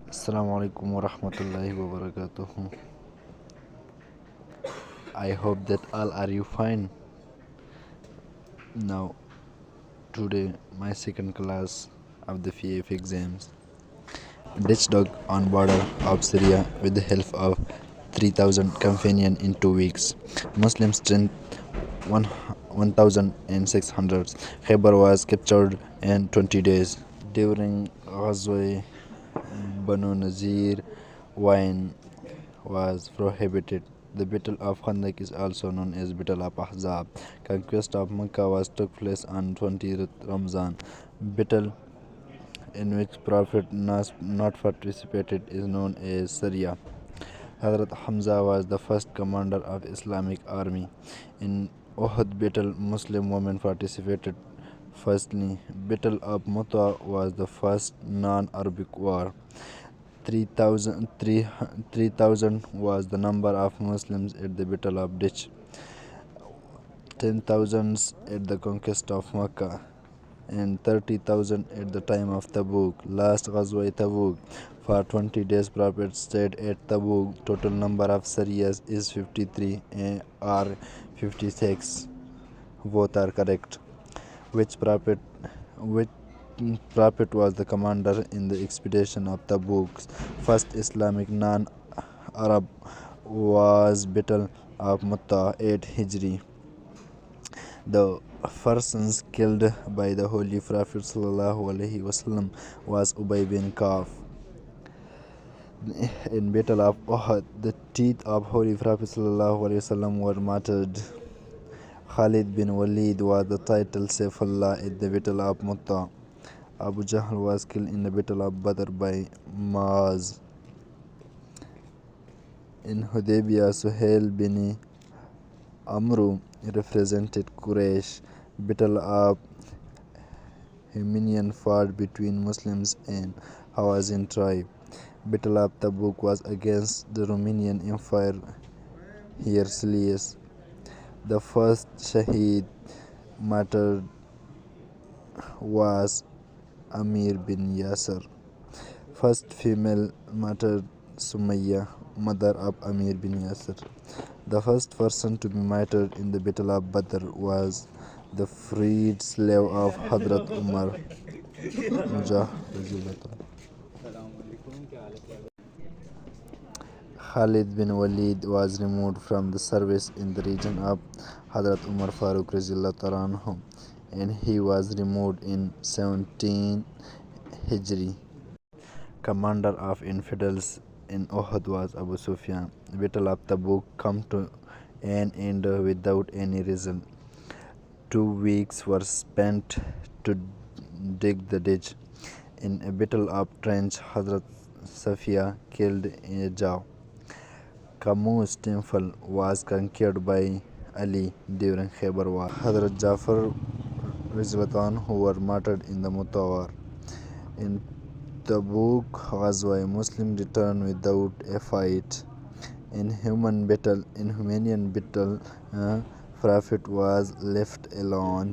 Assalamu alaikum wa rahmatullahi wa barakatuh. I hope that all are you fine. Now, today my second class of the FAF exams. Dutch dog on border of Syria with the help of 3,000 companion in 2 weeks. Muslim strength 1,600. Khyber was captured in 20 days. During Ghazwa Banu Nazir, wine was prohibited. The Battle of Khandak is also known as Battle of Ahzab. Conquest of Mecca was took place on 20th Ramzan. Battle in which Prophet not participated is known as Syria. Hazrat Hamza was the first commander of Islamic army. In Uhud battle, Muslim women participated. Firstly, Battle of Muta was the first non-Arabic war. 3,000 was the number of Muslims at the Battle of Ditch, 10,000 at the conquest of Mecca, and 30,000 at the time of Tabuk. Last Ghazwa Tabuk. For 20 days, Prophet stayed at Tabuk. Total number of Sariyas is 53 or 56. Both are correct. Which Prophet was the commander in the expedition of Tabuk? First Islamic non-Arab was Battle of Mu'tah 8 Hijri. The persons killed by the Holy Prophet ﷺ was Ubay bin Ka'b. In Battle of Uhud, the teeth of Holy Prophet ﷺ were martyred. Khalid bin Walid was the title Saifullah at the Battle of Mu'tah. Abu Jahl was killed in the Battle of Badr by Maaz. In Hudaybiyah, Suhail bin Amru represented Quraysh. Battle of Himyar fought between Muslims and Hawazin tribe. Battle of Tabuk was against the Romanian Empire. Heraclius, the first Shaheed martyred, was Amir bin Yasir. First female martyred, Sumayya, mother of Amir bin Yasir. The first person to be martyred in the Battle of Badr was the freed slave of Hadrat Umar. Khalid bin Walid was removed from the service in the region of Hadrat Umar Farooq anhu, and he was removed in 17 Hijri. Commander of infidels in Uhud was Abu Sufyan. Battle of Tabuk come to an end without any result. 2 weeks were spent to dig the ditch. In a battle of trench, Hazrat Safiya killed Ejau. Qamus temple was conquered by Ali during Khyber war. Hazrat Jafar who were martyred in the Mu'tah war. In Tabuk Ghazwa, Muslim returned without a fight. In Humanian battle, Prophet was left alone.